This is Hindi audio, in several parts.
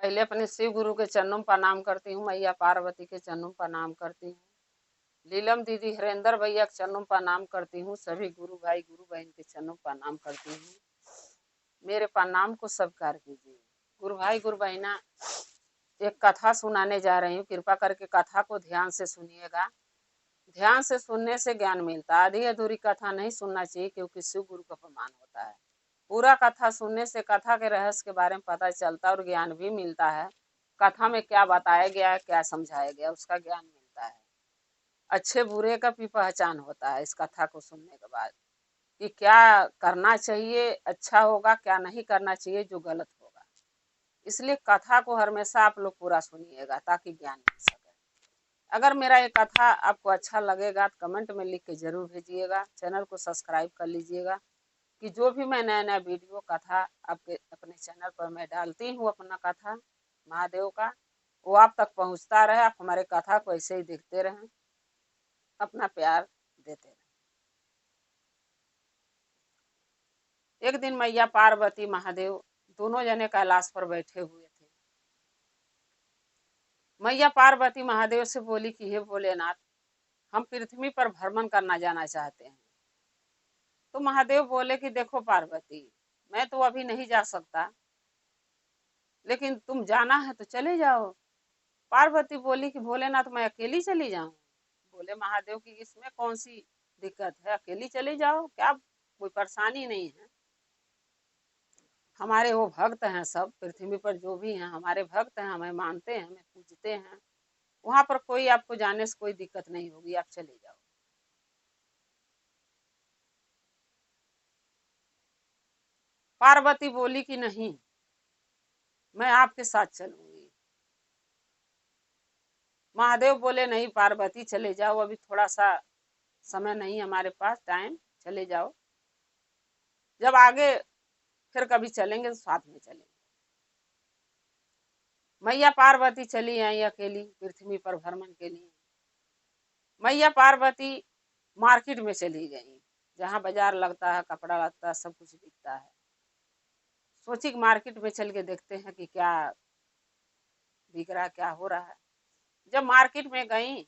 पहले अपने शिव गुरु के चरणों में प्रणाम करती हूँ, मैया पार्वती के चरणों में प्रणाम करती हूँ, लीलम दीदी हरेंद्र भैया के चरणों में प्रणाम करती हूँ, सभी गुरु भाई गुरु बहन के चरणों में प्रणाम करती हूँ। मेरे प्रणाम को स्वीकार कीजिए। गुरु भाई गुरु बहना, एक कथा सुनाने जा रही हूँ, कृपा करके कथा को ध्यान से सुनिएगा। ध्यान से सुनने से ज्ञान मिलता है, आधी अधूरी कथा नहीं सुनना चाहिए, क्योंकि शिव गुरु का अपमान होता है। पूरा कथा सुनने से कथा के रहस्य के बारे में पता चलता है और ज्ञान भी मिलता है। कथा में क्या बताया गया है, क्या समझाया गया, उसका ज्ञान मिलता है। अच्छे बुरे का भी पहचान होता है इस कथा को सुनने के बाद, कि क्या करना चाहिए अच्छा होगा, क्या नहीं करना चाहिए जो गलत होगा। इसलिए कथा को हमेशा आप लोग पूरा सुनिएगा ताकि ज्ञान मिल सके। अगर मेरा ये कथा आपको अच्छा लगेगा तो कमेंट में लिख के जरूर भेजिएगा। चैनल को सब्सक्राइब कर लीजिएगा, कि जो भी मैं नया नया वीडियो कथा आपके अपने चैनल पर मैं डालती हूँ, अपना कथा महादेव का, वो आप तक पहुँचता रहे। आप हमारे कथा को ऐसे ही देखते रहें, अपना प्यार देते रहें। एक दिन मैया पार्वती महादेव दोनों जने कैलाश पर बैठे हुए थे। मैया पार्वती महादेव से बोली कि हे भोलेनाथ, हम पृथ्वी पर भ्रमण करना जाना चाहते हैं। तो महादेव बोले कि देखो पार्वती, मैं तो अभी नहीं जा सकता, लेकिन तुम जाना है तो चले जाओ। पार्वती बोली कि भोलेनाथ, मैं अकेली चली जाऊं? बोले महादेव की इसमें कौन सी दिक्कत है, अकेली चली जाओ, क्या कोई परेशानी नहीं है। हमारे वो भक्त हैं, सब पृथ्वी पर जो भी हैं हमारे भक्त हैं, हमें मानते हैं, हमें पूजते हैं। वहां पर कोई आपको जाने से कोई दिक्कत नहीं होगी, आप चले जाओ। पार्वती बोली कि नहीं, मैं आपके साथ चलूंगी। महादेव बोले नहीं पार्वती, चले जाओ, अभी थोड़ा सा समय नहीं हमारे पास, टाइम, चले जाओ, जब आगे फिर कभी चलेंगे तो साथ में चलेंगे। मैया पार्वती चली आई अकेली पृथ्वी पर भ्रमण के लिए। मैया पार्वती मार्केट में चली गई, जहाँ बाजार लगता है, कपड़ा लगता है, सब कुछ बिकता है। सोची कि मार्केट में चल के देखते हैं कि क्या बिक रहा, क्या हो रहा है। जब मार्केट में गई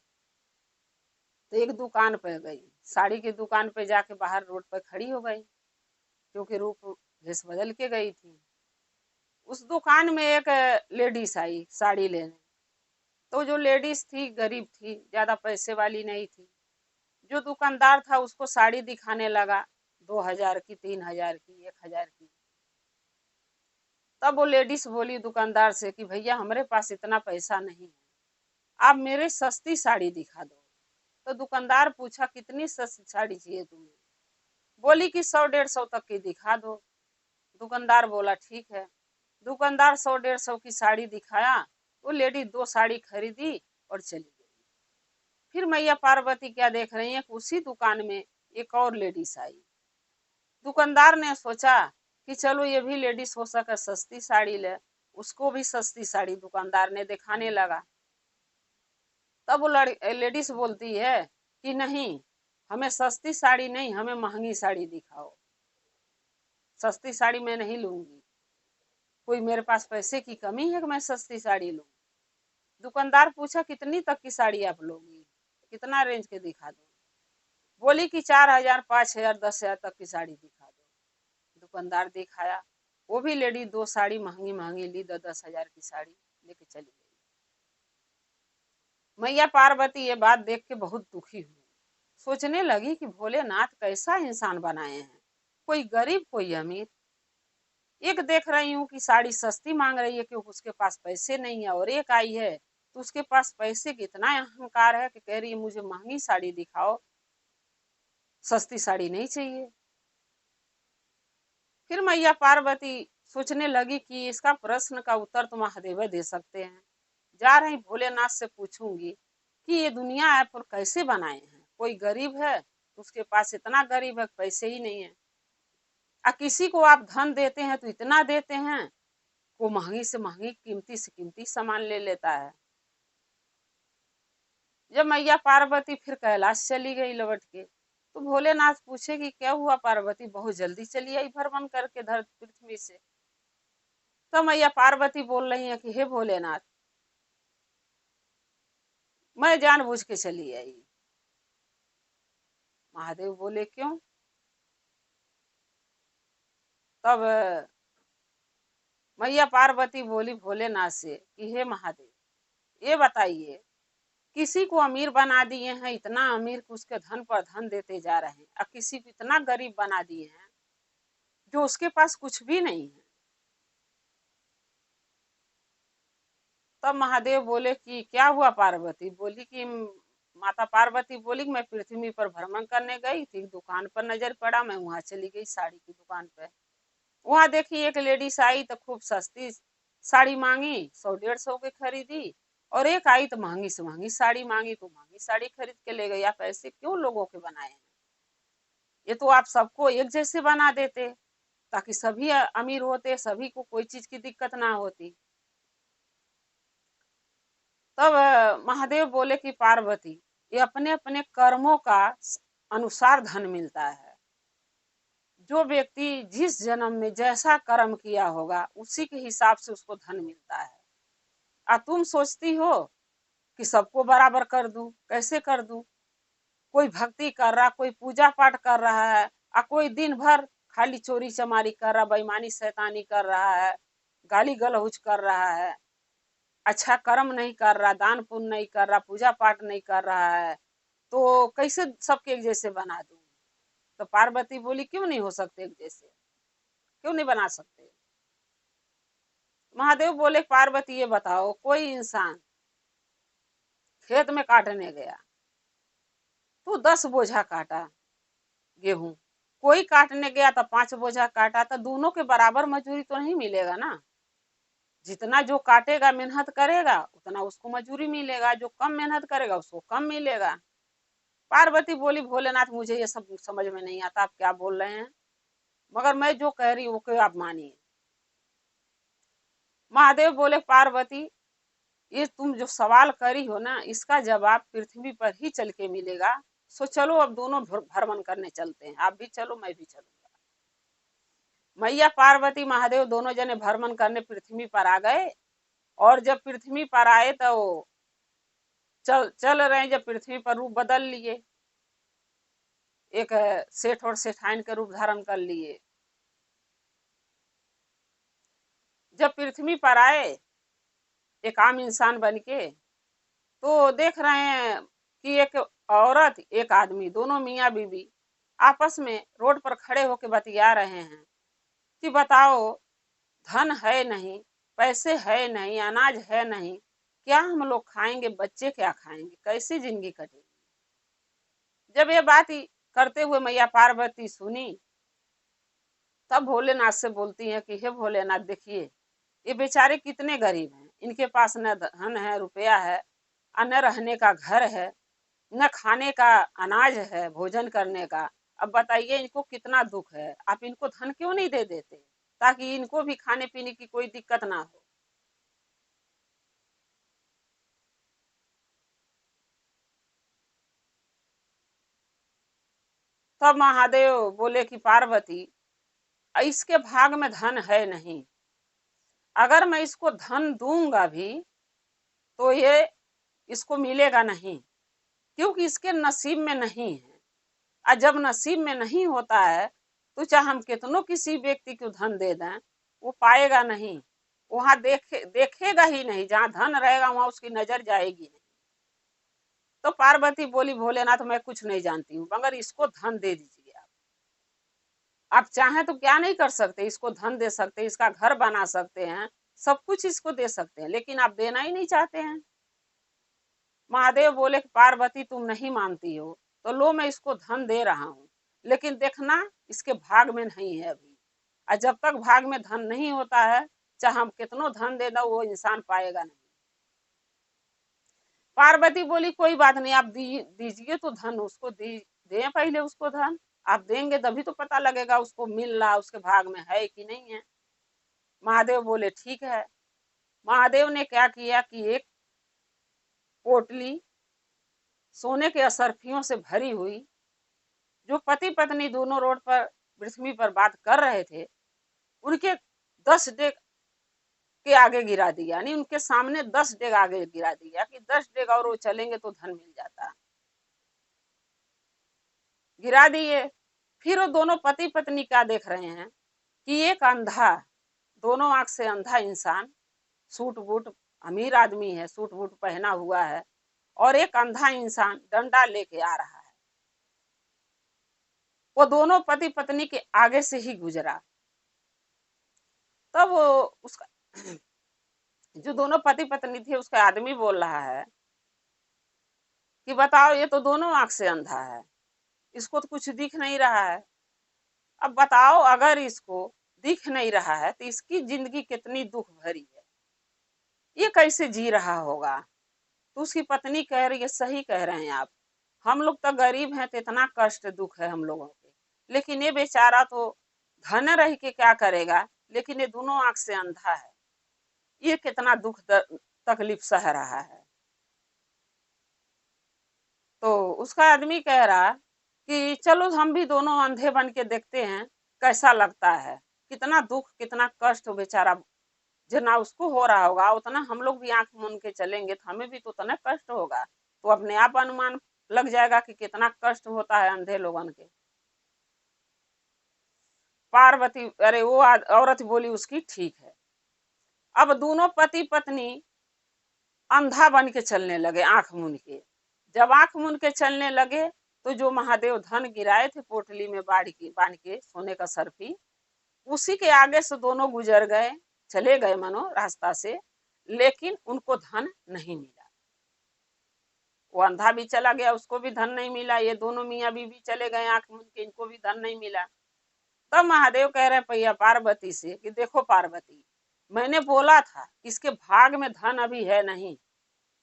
तो एक दुकान पे गई, साड़ी की दुकान पे जाके बाहर रोड पर खड़ी हो गई, क्योंकि रूप भेष बदल के गई थी। उस दुकान में एक लेडीज आई साड़ी लेने। तो जो लेडीज थी गरीब थी, ज्यादा पैसे वाली नहीं थी। जो दुकानदार था उसको साड़ी दिखाने लगा, 2000 की, 3000 की, 1000 की। तब वो लेडीज बोली दुकानदार से कि भैया हमारे पास इतना पैसा नहीं है, आप मेरे सस्ती साड़ी दिखा दो। तो दुकानदार पूछा कितनी सस्ती साड़ी चाहिए तुम्हें? बोली कि 100-150 तक की दिखा दो। दुकानदार बोला ठीक है। दुकानदार 100-150 की साड़ी दिखाया। वो लेडी 2 साड़ी खरीदी और चली गई। फिर मैया पार्वती क्या देख रही है, उसी दुकान में एक और लेडीज आई। दुकानदार ने सोचा कि चलो ये भी लेडीज हो सके सस्ती साड़ी ले, उसको भी सस्ती साड़ी दुकानदार ने दिखाने लगा। तब वो लेडीज बोलती है कि नहीं, हमें सस्ती साड़ी नहीं, हमें महंगी साड़ी दिखाओ, सस्ती साड़ी मैं नहीं लूंगी, कोई मेरे पास पैसे की कमी है कि मैं सस्ती साड़ी लूं? दुकानदार पूछा कितनी तक की साड़ी आप लोगी, कितना रेंज के दिखा दो? बोली कि 4000, 5000, 10,000 तक की साड़ी दिखा दो। दुकानदार दिखाया, वो भी लेडी 2 साड़ी महंगी महंगी ली, 10,000 की साड़ी लेके चली गई। मैया पार्वती ये बात देख के बहुत दुखी हुई। सोचने लगी कि भोलेनाथ कैसा इंसान बनाए हैं, कोई गरीब कोई अमीर। एक देख रही हूँ कि साड़ी सस्ती मांग रही है क्योंकि उसके पास पैसे नहीं है, और एक आई है तो उसके पास पैसे की इतना अहंकार है कि कह रही है मुझे महंगी साड़ी दिखाओ, सस्ती साड़ी नहीं चाहिए। फिर मैया पार्वती सोचने लगी कि इसका प्रश्न का उत्तर तो महादेव दे सकते हैं। जा रही भोलेनाथ से पूछूंगी कि ये दुनिया आप कैसे बनाए हैं, कोई गरीब है तो उसके पास इतना गरीब है पैसे ही नहीं है, और किसी को आप धन देते हैं तो इतना देते हैं, वो महंगी से महंगी, कीमती से कीमती सामान ले लेता है। जब मैया पार्वती फिर कैलाश चली गई लौट के, तो भोलेनाथ पूछे कि क्या हुआ पार्वती, बहुत जल्दी चली आई भ्रमण करके धरती पृथ्वी से? तो मैया पार्वती बोल रही है कि हे भोलेनाथ, मैं जानबूझ के चली आई। महादेव बोले क्यों? तब मैया पार्वती बोली भोलेनाथ से कि हे महादेव, ये बताइए, किसी को अमीर बना दिए हैं, इतना अमीर कि उसके धन पर धन देते जा रहे हैं, और किसी को इतना गरीब बना दिए हैं जो उसके पास कुछ भी नहीं है। तब महादेव बोले कि क्या हुआ? पार्वती बोली कि माता पार्वती बोली कि मैं पृथ्वी पर भ्रमण करने गई थी, दुकान पर नजर पड़ा, मैं वहां चली गई साड़ी की दुकान पे। वहां देखी एक लेडीज आई तो खूब सस्ती साड़ी मांगी, 100-150 की खरीदी, और एक आई तो महंगी से महंगी साड़ी मांगी, तो महंगी साड़ी खरीद के ले गई। आप ऐसे क्यों लोगों के बनाए हैं? ये तो आप सबको एक जैसे बना देते ताकि सभी अमीर होते, सभी को कोई चीज की दिक्कत ना होती। तब महादेव बोले कि पार्वती, ये अपने अपने कर्मों का अनुसार धन मिलता है। जो व्यक्ति जिस जन्म में जैसा कर्म किया होगा उसी के हिसाब से उसको धन मिलता है। और तुम सोचती हो कि सबको बराबर कर दूं, कैसे कर दूं? कोई भक्ति कर रहा, कोई पूजा पाठ कर रहा है, और कोई दिन भर खाली चोरी चमारी कर रहा, बेईमानी शैतानी कर रहा है, गाली गलौज कर रहा है, अच्छा कर्म नहीं कर रहा, दान पुण्य नहीं कर रहा, पूजा पाठ नहीं कर रहा है, तो कैसे सबके एक जैसे बना दूं? तो पार्वती बोली क्यों नहीं हो सकते एक जैसे, क्यों नहीं बना सकते? महादेव बोले पार्वती ये बताओ, कोई इंसान खेत में काटने गया तो 10 बोझा काटा गेहूं, कोई काटने गया तो 5 बोझा काटा, तो दोनों के बराबर मजूरी तो नहीं मिलेगा ना। जितना जो काटेगा मेहनत करेगा उतना उसको मजूरी मिलेगा, जो कम मेहनत करेगा उसको कम मिलेगा। पार्वती बोली भोलेनाथ, मुझे ये सब समझ में नहीं आता, आप क्या बोल रहे हैं, मगर मैं जो कह रही हूँ वो आप मानिए। महादेव बोले पार्वती, ये तुम जो सवाल करी हो ना, इसका जवाब पृथ्वी पर ही चल के मिलेगा। सो चलो अब दोनों भ्रमण करने चलते हैं, आप भी चलो मैं भी चलूंगा। मैया पार्वती महादेव दोनों जने भ्रमण करने पृथ्वी पर आ गए। और जब पृथ्वी पर आए तो चल रहे हैं, जब पृथ्वी पर रूप बदल लिए, एक सेठ और सेठाइन के रूप धारण कर लिए। जब पृथ्वी पर आए एक आम इंसान बन के, तो देख रहे हैं कि एक औरत एक आदमी, दोनों मियाँ बीवी आपस में रोड पर खड़े होकर बतिया रहे हैं कि बताओ, धन है नहीं, पैसे है नहीं, अनाज है नहीं, क्या हम लोग खाएंगे, बच्चे क्या खाएंगे, कैसी जिंदगी कटेगी? जब ये बात करते हुए मैया पार्वती सुनी, तब भोलेनाथ से बोलती हैं कि हे भोलेनाथ, देखिए ये बेचारे कितने गरीब हैं, इनके पास न धन है, रुपया है, न रहने का घर है, न खाने का अनाज है, भोजन करने का। अब बताइए इनको कितना दुख है, आप इनको धन क्यों नहीं दे देते ताकि इनको भी खाने पीने की कोई दिक्कत ना हो? तब महादेव बोले कि पार्वती, इसके भाग में धन है नहीं, अगर मैं इसको धन दूंगा भी तो ये इसको मिलेगा नहीं, क्योंकि इसके नसीब में नहीं है। और जब नसीब में नहीं होता है तो चाहे हम कितनों किसी व्यक्ति को धन दे दें, वो पाएगा नहीं, वहां देखेगा ही नहीं, जहां धन रहेगा वहां उसकी नजर जाएगी नहीं। तो पार्वती बोली भोलेनाथ, मैं कुछ नहीं जानती हूँ, मगर इसको धन दे दीजिए। आप चाहें तो क्या नहीं कर सकते, इसको धन दे सकते, इसका घर बना सकते हैं, सब कुछ इसको दे सकते हैं, लेकिन आप देना ही नहीं चाहते हैं। महादेव बोले कि पार्वती तुम नहीं मानती हो तो लो, मैं इसको धन दे रहा हूँ, लेकिन देखना इसके भाग में नहीं है अभी। और जब तक भाग में धन नहीं होता है, चाहे हम कितनों धन दे दो, वो इंसान पाएगा नहीं। पार्वती बोली कोई बात नहीं, आप दीजिए तो धन उसको दे पहले उसको धन, आप देंगे तभी तो पता लगेगा उसको मिल रहा, उसके भाग में है कि नहीं है। महादेव बोले ठीक है। महादेव ने क्या किया कि एक पोटली सोने के असरफियों से भरी हुई, जो पति पत्नी दोनों रोड पर पृथ्वी पर बात कर रहे थे, उनके 10 डेग के आगे गिरा दिया, यानी उनके सामने 10 डेग आगे गिरा दिया कि 10 डेग और वो चलेंगे तो धन मिल जाता। गिरा दिए। फिर वो दोनों पति पत्नी क्या देख रहे हैं कि एक अंधा, दोनों आंख से अंधा इंसान, सूट बूट, अमीर आदमी है, सूट बूट पहना हुआ है, और एक अंधा इंसान डंडा लेके आ रहा है। वो दोनों पति पत्नी के आगे से ही गुजरा। तब वो उसका जो दोनों पति पत्नी थे उसका आदमी बोल रहा है कि बताओ, ये तो दोनों आंख से अंधा है, इसको तो कुछ दिख नहीं रहा है। अब बताओ, अगर इसको दिख नहीं रहा है तो इसकी जिंदगी कितनी दुख भरी है, ये कैसे जी रहा होगा। तो उसकी पत्नी कह रही है, सही कह रहे हैं आप, हम लोग तो गरीब हैं तो इतना कष्ट दुख है हम लोगों के, लेकिन ये बेचारा तो धन रह के क्या करेगा, लेकिन ये दोनों आंख से अंधा है, ये कितना दुख तकलीफ सह रहा है। तो उसका आदमी कह रहा कि चलो हम भी दोनों अंधे बन के देखते हैं कैसा लगता है, कितना दुख कितना कष्ट बेचारा, जितना उसको हो रहा होगा उतना हम लोग भी आंख मूंद के चलेंगे तो हमें भी तो उतना कष्ट होगा। तो अपने आप अनुमान लग जाएगा कि कितना कष्ट होता है अंधे लोगन के। पार्वती, अरे वो औरत बोली उसकी ठीक है। अब दोनों पति पत्नी अंधा बन के चलने लगे आंख मूंद के। जब आंख मूंद के चलने लगे तो जो महादेव धन गिराए थे पोटली में बांध के सोने का सर्फी, उसी के आगे से दोनों गुजर गए, चले गए मनो रास्ता से, लेकिन उनको धन नहीं मिला। वो अंधा भी चला गया, उसको भी धन नहीं मिला, ये दोनों मियाँ बीवी चले गए आंख मूंद के, इनको भी धन नहीं मिला। तब महादेव कह रहे भैया पार्वती से कि देखो पार्वती, मैंने बोला था इसके भाग में धन अभी है नहीं,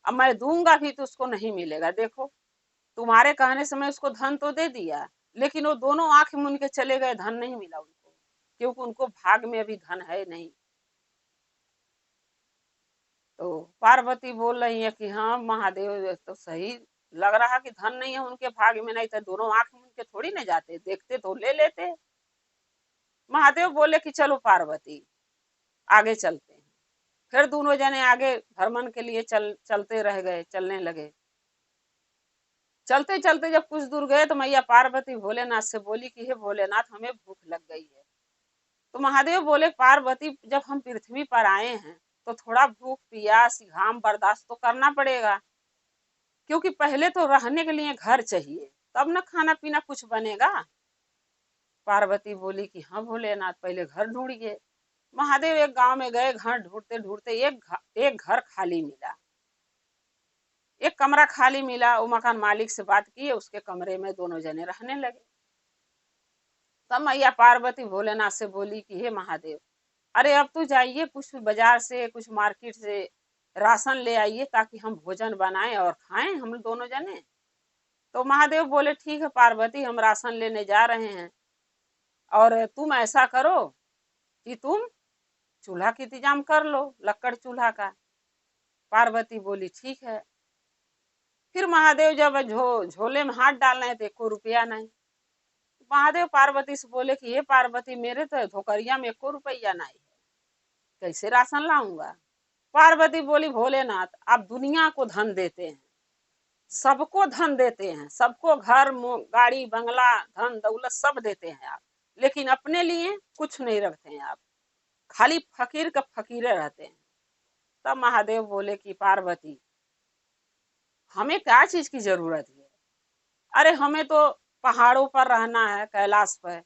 अब मैं दूंगा भी तो उसको नहीं मिलेगा। देखो तुम्हारे कहने से मैं उसको धन तो दे दिया, लेकिन वो दोनों आंख मूंद के चले गए, धन नहीं मिला उनको, क्योंकि उनको भाग में अभी धन है नहीं। तो पार्वती बोल रही है कि हाँ महादेव तो सही लग रहा कि धन नहीं है उनके भाग में, नहीं तो दोनों आंख मूंद के थोड़ी ना जाते, देखते तो ले लेते। महादेव बोले कि चलो पार्वती आगे चलते हैं। फिर दोनों जने आगे भ्रमण के लिए चलते रह गए, चलने लगे। चलते चलते जब कुछ दूर गए तो मैया पार्वती भोलेनाथ से बोली कि हे भोलेनाथ, हमें भूख लग गई है। तो महादेव बोले पार्वती, जब हम पृथ्वी पर आए हैं तो थोड़ा भूख प्यास घाम बर्दाश्त तो करना पड़ेगा, क्योंकि पहले तो रहने के लिए घर चाहिए, तब न खाना पीना कुछ बनेगा। पार्वती बोली कि हाँ भोलेनाथ, पहले घर ढूंढिए। महादेव एक गांव में गए, घर ढूंढते ढूंढते एक घर खाली मिला, एक कमरा खाली मिला। वो मकान मालिक से बात किए, उसके कमरे में दोनों जने रहने लगे। तब मैया पार्वती भोलेनाथ से बोली कि हे महादेव, अरे अब तो जाइए कुछ बाजार से कुछ मार्केट से राशन ले आइए ताकि हम भोजन बनाएं और खाएं हम दोनों जने। तो महादेव बोले ठीक है पार्वती, हम राशन लेने जा रहे हैं, और तुम ऐसा करो कि तुम चूल्हा का इंतजाम कर लो, लक्कड़ चूल्हा का। पार्वती बोली ठीक है। फिर महादेव जब झोले में हाथ डाल रहे थे, एको रुपया नहीं। महादेव पार्वती से बोले कि ये पार्वती, मेरे तो धोकरिया में एको रुपया नहीं है, कैसे राशन लाऊंगा। पार्वती बोली भोलेनाथ, आप दुनिया को धन देते हैं, सबको धन देते हैं, सबको घर गाड़ी बंगला धन दौलत सब देते हैं आप, लेकिन अपने लिए कुछ नहीं रखते हैं आप, खाली फकीर का फकीरे रहते हैं। तब महादेव बोले कि पार्वती, हमें क्या चीज की जरूरत है, अरे हमें तो पहाड़ों पर रहना है, कैलाश पर,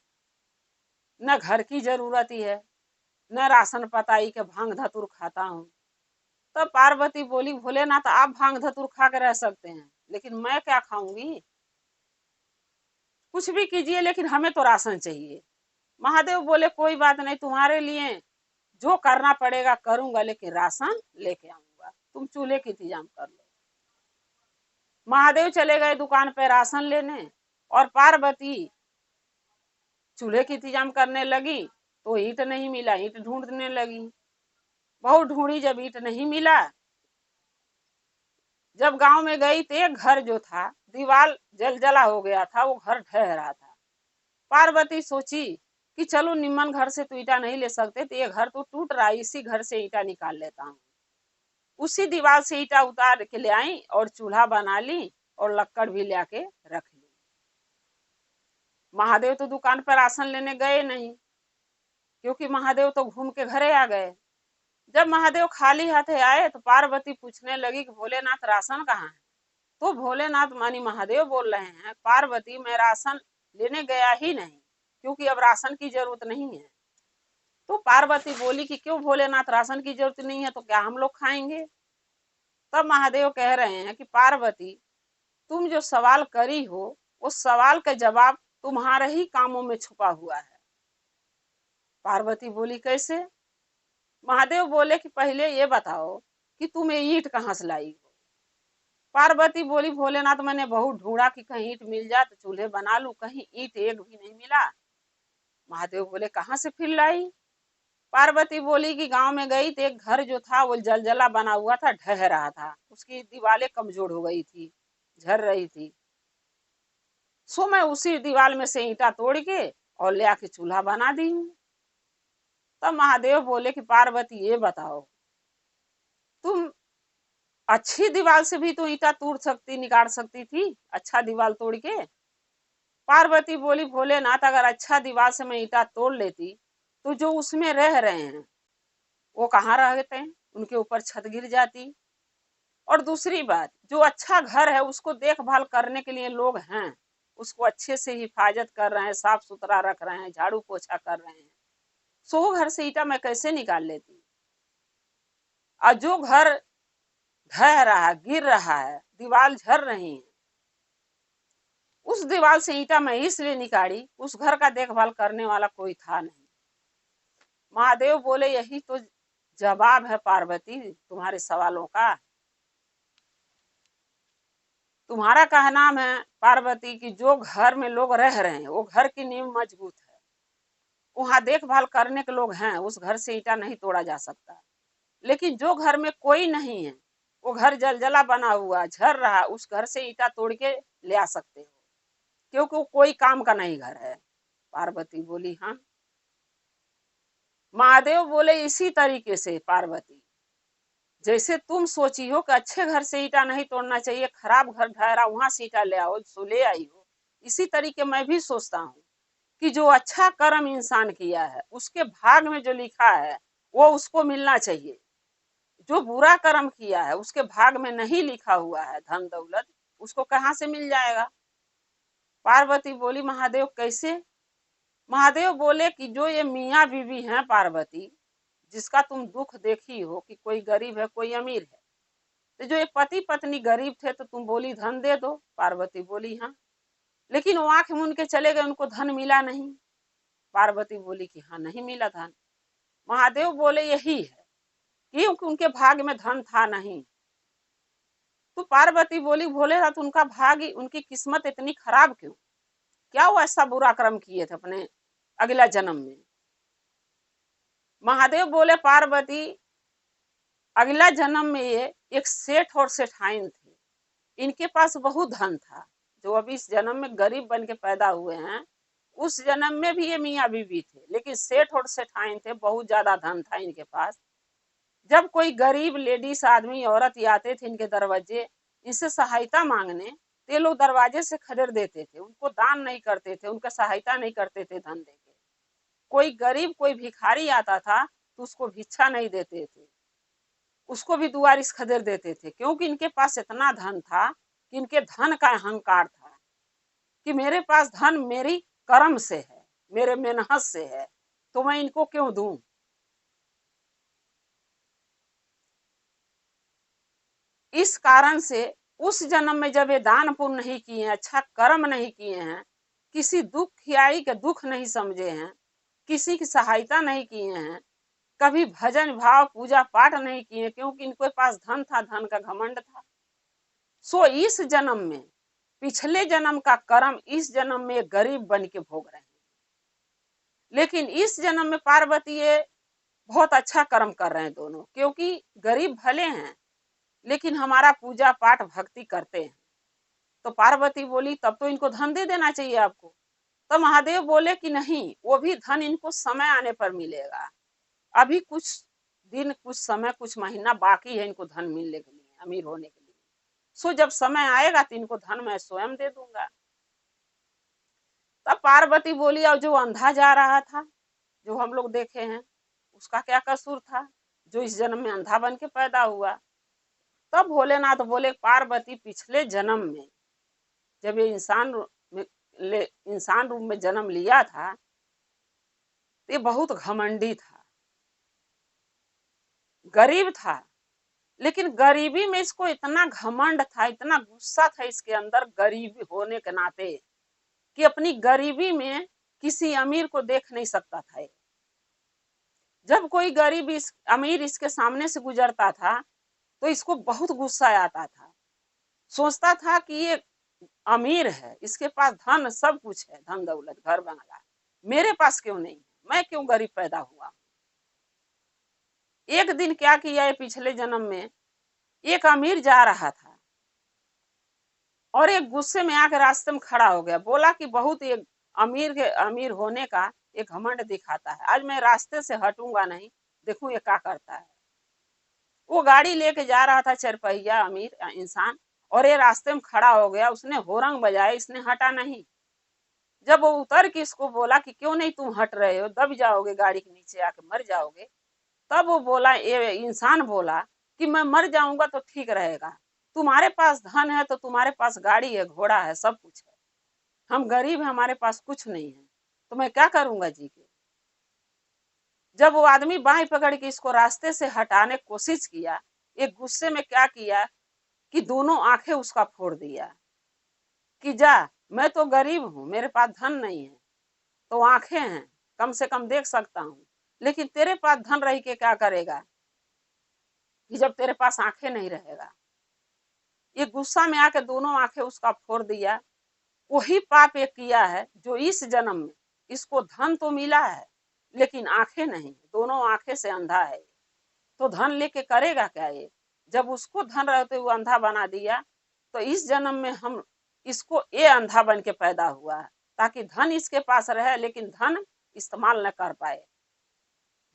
न घर की जरूरत ही है, न राशन पताई के भांग धतुर खाता हूँ। तब पार्वती बोली भोलेनाथ, आप भांग धतुर खा के रह सकते हैं, लेकिन मैं क्या खाऊंगी, कुछ भी कीजिए लेकिन हमें तो राशन चाहिए। महादेव बोले कोई बात नहीं, तुम्हारे लिए जो करना पड़ेगा करूंगा, लेकिन राशन लेके आऊंगा, तुम चूल्हे की इंतजाम कर लो। महादेव चले गए दुकान पे राशन लेने, और पार्वती चूल्हे की इंतजाम करने लगी। तो ईंट नहीं मिला, ईंट ढूंढने लगी, बहुत ढूंढी, जब ईंट नहीं मिला, जब गांव में गई तो एक घर जो था दीवार जला हो गया था, वो घर ढह रहा था। पार्वती सोची कि चलो निम्न घर से तो ईटा नहीं ले सकते, तो ये घर तो टूट रहा है, इसी घर से ईटा निकाल लेता हूँ। उसी दीवार से ईटा उतार के ले आई और चूल्हा बना ली और लक्कड़ भी ले आके रख ली। महादेव तो दुकान पर राशन लेने गए नहीं, क्योंकि महादेव तो घूम के घरे आ गए। जब महादेव खाली हाथे आए तो पार्वती पूछने लगी कि भोलेनाथ राशन कहाँ है? तो भोलेनाथ मानी महादेव बोल रहे हैं, पार्वती मैं राशन लेने गया ही नहीं, क्योंकि अब राशन की जरूरत नहीं है। तो पार्वती बोली कि क्यों भोलेनाथ, राशन की जरूरत नहीं है तो क्या हम लोग खाएंगे? तब महादेव कह रहे हैं कि पार्वती तुम जो सवाल करी हो, उस सवाल का जवाब तुम्हारे ही कामों में छुपा हुआ है। पार्वती बोली कैसे? महादेव बोले कि पहले ये बताओ कि तुम ये ईंट कहाँ से लाई हो? पार्वती बोली भोलेनाथ मैंने बहुत ढूंढा कि कहीं ईंट मिल जाए तो चूल्हे बना लूं, कहीं ईंट एक भी नहीं मिला। महादेव बोले कहाँ से फिर लाई? पार्वती बोली कि गांव में गई तो एक घर जो था वो जलजला बना हुआ था, ढह रहा था, उसकी दीवारें कमजोर हो गई थी, झर रही थी। सो मैं उसी दीवार में से ईंटा तोड़ के और ले आके चूल्हा बना दी हूँ। तब महादेव बोले कि पार्वती ये बताओ, तुम अच्छी दीवार से भी तो ईंटा तोड़ सकती, निकाल सकती थी, अच्छा दीवार तोड़ के। पार्वती बोली भोलेनाथ अगर अच्छा दीवार से मैं ईंटा तोड़ लेती तो जो उसमें रह रहे हैं वो कहाँ रहते हैं, उनके ऊपर छत गिर जाती। और दूसरी बात, जो अच्छा घर है उसको देखभाल करने के लिए लोग हैं, उसको अच्छे से हिफाजत कर रहे हैं, साफ सुथरा रख रहे हैं, झाड़ू पोछा कर रहे हैं, सो वो घर से ईंटा मैं कैसे निकाल लेती? और जो घर ढह रहा, गिर रहा है, दीवार झर रही है, उस दीवार से ईंटा मैं इसलिए निकाली, उस घर का देखभाल करने वाला कोई था नहीं। महादेव बोले यही तो जवाब है पार्वती तुम्हारे सवालों का। तुम्हारा कहना है पार्वती कि जो घर में लोग रह रहे हैं वो घर की नींव मजबूत है, वहां देखभाल करने के लोग हैं, उस घर से ईंटा नहीं तोड़ा जा सकता। लेकिन जो घर में कोई नहीं है, वो घर जलजला बना हुआ, झर रहा, उस घर से ईंटा तोड़ के ले आ सकते हो, क्योंकि वो कोई काम का नहीं घर है। पार्वती बोली हाँ। महादेव बोले इसी तरीके से पार्वती, जैसे तुम सोची हो कि अच्छे घर से ईंटा नहीं तोड़ना चाहिए, खराब घर ढहरा वहां से ईंटा ले आओ, सो ले आई हो, इसी तरीके मैं भी सोचता हूँ कि जो अच्छा कर्म इंसान किया है उसके भाग में जो लिखा है वो उसको मिलना चाहिए। जो बुरा कर्म किया है उसके भाग में नहीं लिखा हुआ है धन दौलत, उसको कहाँ से मिल जाएगा? पार्वती बोली महादेव कैसे? महादेव बोले कि जो ये मियाँ बीवी हैं पार्वती, जिसका तुम दुख देखी हो कि कोई गरीब है कोई अमीर है, तो जो ये पति पत्नी गरीब थे तो तुम बोली धन दे दो, पार्वती बोली हाँ, लेकिन वो आंख मूंद के चले गए, उनको धन मिला नहीं। पार्वती बोली कि हाँ नहीं मिला धन। महादेव बोले यही है क्योंकि उनके भाग्य में धन था नहीं। तो पार्वती बोली भोलेनाथ उनका भाग्य, उनकी किस्मत इतनी खराब क्यों? क्या वो ऐसा बुरा कर्म किए थे अपने अगला जन्म में? महादेव बोले पार्वती अगला जन्म में ये एक सेठ और सेठाइन थे, इनके पास बहुत धन था, जो अभी इस जन्म में गरीब बन के पैदा हुए हैं, उस जन्म में भी ये मियाँ बीवी थे, लेकिन सेठ और सेठाइन थे, बहुत ज्यादा धन था इनके पास। जब कोई गरीब लेडीज आदमी औरत आते थे इनके दरवाजे इनसे सहायता मांगने, तो ये लोग दरवाजे से खदेड़ देते थे, उनको दान नहीं करते थे, उनका सहायता नहीं करते थे धन देके। कोई गरीब कोई भिखारी आता था तो उसको भिक्षा नहीं देते थे, उसको भी दुआरिस खदेड़ देते थे, क्योंकि इनके पास इतना धन था कि इनके धन का अहंकार था कि मेरे पास धन मेरी कर्म से है, मेरे मेहनत से है, तो मैं इनको क्यों दूं? इस कारण से उस जन्म में जब ये दान पुण्य नहीं किए हैं, अच्छा कर्म नहीं किए हैं, किसी दुखियाई के दुख नहीं समझे हैं, किसी की सहायता नहीं किए हैं, कभी भजन भाव पूजा पाठ नहीं किए, क्योंकि इनके पास धन था, धन का घमंड था। सो इस जन्म में पिछले जन्म का कर्म इस जन्म में गरीब बन के भोग रहे हैं। लेकिन इस जन्म में पार्वती ये बहुत अच्छा कर्म कर रहे हैं दोनों, क्योंकि गरीब भले हैं लेकिन हमारा पूजा पाठ भक्ति करते हैं। तो पार्वती बोली तब तो इनको धन दे देना चाहिए आपको, तो महादेव बोले कि नहीं, वो भी धन इनको समय आने पर मिलेगा। अभी कुछ दिन, कुछ समय, कुछ महीना बाकी है इनको धन मिलने के लिए, अमीर होने के लिए। सो जब समय आएगा तो इनको धन मैं स्वयं दे दूंगा। तब पार्वती बोली, और जो अंधा जा रहा था, जो हम लोग देखे हैं, उसका क्या कसूर था, जो इस जन्म में अंधा बन के पैदा हुआ। तब भोलेनाथ बोले, पार्वती पिछले जन्म में जब ये इंसान रूप में जन्म लिया था, ये बहुत घमंडी था, गरीब था, लेकिन गरीबी में इसको इतना घमंड था, इतना गुस्सा था इसके अंदर गरीब होने के नाते, कि अपनी गरीबी में किसी अमीर को देख नहीं सकता था। जब कोई गरीब अमीर इसके सामने से गुजरता था तो इसको बहुत गुस्सा आता था। सोचता था कि ये अमीर है, इसके पास धन सब कुछ है, धन दौलत घर बंगला, मेरे पास क्यों नहीं है, मैं क्यों गरीब पैदा हुआ। एक दिन क्या किया, पिछले जन्म में एक अमीर जा रहा था और एक गुस्से में आकर रास्ते में खड़ा हो गया। बोला कि बहुत एक अमीर होने का एक घमंड दिखाता है, आज मैं रास्ते से हटूंगा नहीं, देखूं ये क्या करता है। वो गाड़ी लेके जा रहा था, चरपहिया अमीर इंसान, और ये रास्ते में खड़ा हो गया। उसने होरंग बजाया, इसने हटा नहीं। जब वो उतर के इसको बोला कि क्यों नहीं तुम हट रहे हो, दब जाओगे, गाड़ी के नीचे आके मर जाओगे। तब वो बोला, ये इंसान बोला कि मैं मर जाऊंगा तो ठीक रहेगा, तुम्हारे पास धन है तो तुम्हारे पास गाड़ी है, घोड़ा है, सब कुछ है, हम गरीब हैं, हमारे पास कुछ नहीं है, तो मैं क्या करूंगा जी के। जब वो आदमी बाएं पकड़ के इसको रास्ते से हटाने की कोशिश किया, एक गुस्से में क्या किया कि दोनों आंखें उसका फोड़ दिया कि जा, मैं तो गरीब हूं, मेरे पास धन नहीं है, तो आंखें हैं, कम से कम देख सकता हूं, लेकिन तेरे पास धन रही के क्या करेगा कि जब तेरे पास आंखें नहीं रहेगा। ये गुस्सा में आके दोनों आंखें उसका फोड़ दिया। वही पाप ये किया है जो इस जन्म में इसको धन तो मिला है लेकिन आंखें नहीं, दोनों आंखें से अंधा है। तो धन लेके करेगा क्या ये। जब उसको धन रहते हुए अंधा बना दिया, तो इस जन्म में हम इसको ये अंधा बन के पैदा हुआ है, ताकि धन इसके पास रहे लेकिन धन इस्तेमाल न कर पाए,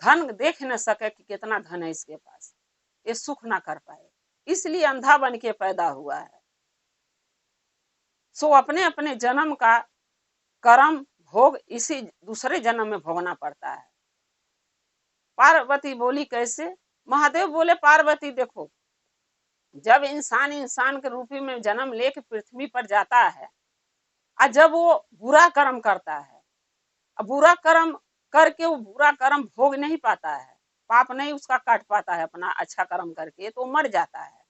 धन देख न सके कि कितना धन है इसके पास, ये सुख ना कर पाए, इसलिए अंधा बन के पैदा हुआ है। सो अपने अपने जन्म का कर्म भोग इसी दूसरे जन्म में भोगना पड़ता है। पार्वती बोली, कैसे। महादेव बोले, पार्वती देखो, जब इंसान के रूपी में जन्म लेके पृथ्वी पर जाता है, और जब वो बुरा कर्म करता है, बुरा कर्म करके वो बुरा कर्म भोग नहीं पाता है, पाप नहीं उसका काट पाता है अपना अच्छा कर्म करके, तो मर जाता है।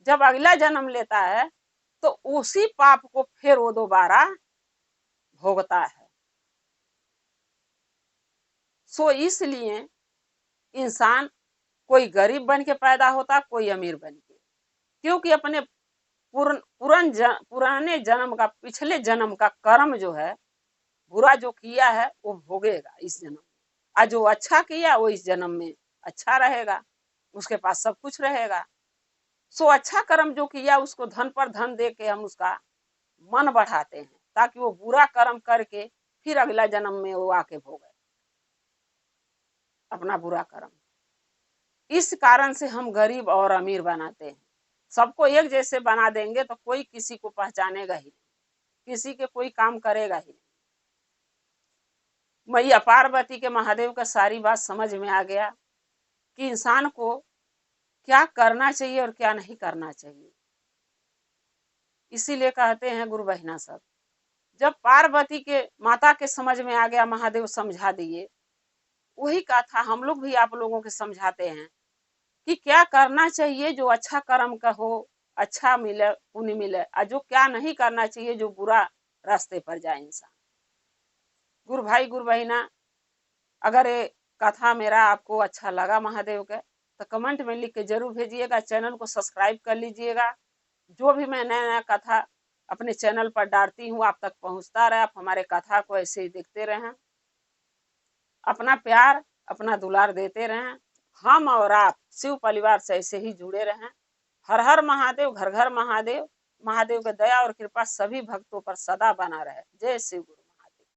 जब अगला जन्म लेता है तो उसी पाप को फिर वो दोबारा भोगता है। सो इसलिए इंसान कोई गरीब बन के पैदा होता, कोई अमीर बन के, क्योंकि अपने पुराने जन्म का, पिछले जन्म का कर्म जो है, बुरा जो किया है वो भोगेगा इस जन्म में, और जो अच्छा किया वो इस जन्म में अच्छा रहेगा, उसके पास सब कुछ रहेगा। सो अच्छा कर्म जो किया उसको धन पर धन दे के हम उसका मन बढ़ाते हैं, ताकि वो बुरा कर्म करके फिर अगला जन्म में वो आके भोगे अपना बुरा कर्म। इस कारण से हम गरीब और अमीर बनाते हैं। सबको एक जैसे बना देंगे तो कोई किसी को पहचानेगा ही नहीं, किसी के कोई काम करेगा ही नहीं। मैया पार्वती के महादेव का सारी बात समझ में आ गया कि इंसान को क्या करना चाहिए और क्या नहीं करना चाहिए। इसीलिए कहते हैं गुरु बहिना सब, जब पार्वती के माता के समझ में आ गया, महादेव समझा दिए, वही कथा हम लोग भी आप लोगों के समझाते हैं कि क्या करना चाहिए जो अच्छा कर्म का हो, अच्छा मिले, पुण्य मिले, और जो क्या नहीं करना चाहिए जो बुरा रास्ते पर जाए इंसान। गुरु भाई गुरु बहिना, अगर ये कथा मेरा आपको अच्छा लगा महादेव के, तो कमेंट में लिख के जरूर भेजिएगा, चैनल को सब्सक्राइब कर लीजिएगा। जो भी मैं नया नया कथा अपने चैनल पर डालती हूँ आप तक पहुँचता रहे, आप हमारे कथा को ऐसे ही देखते रहें, अपना प्यार अपना दुलार देते रहें। हम और आप शिव परिवार से ऐसे ही जुड़े रहें। हर हर महादेव, घर घर महादेव। महादेव की दया और कृपा सभी भक्तों पर सदा बना रहे। जय शिव गुरु।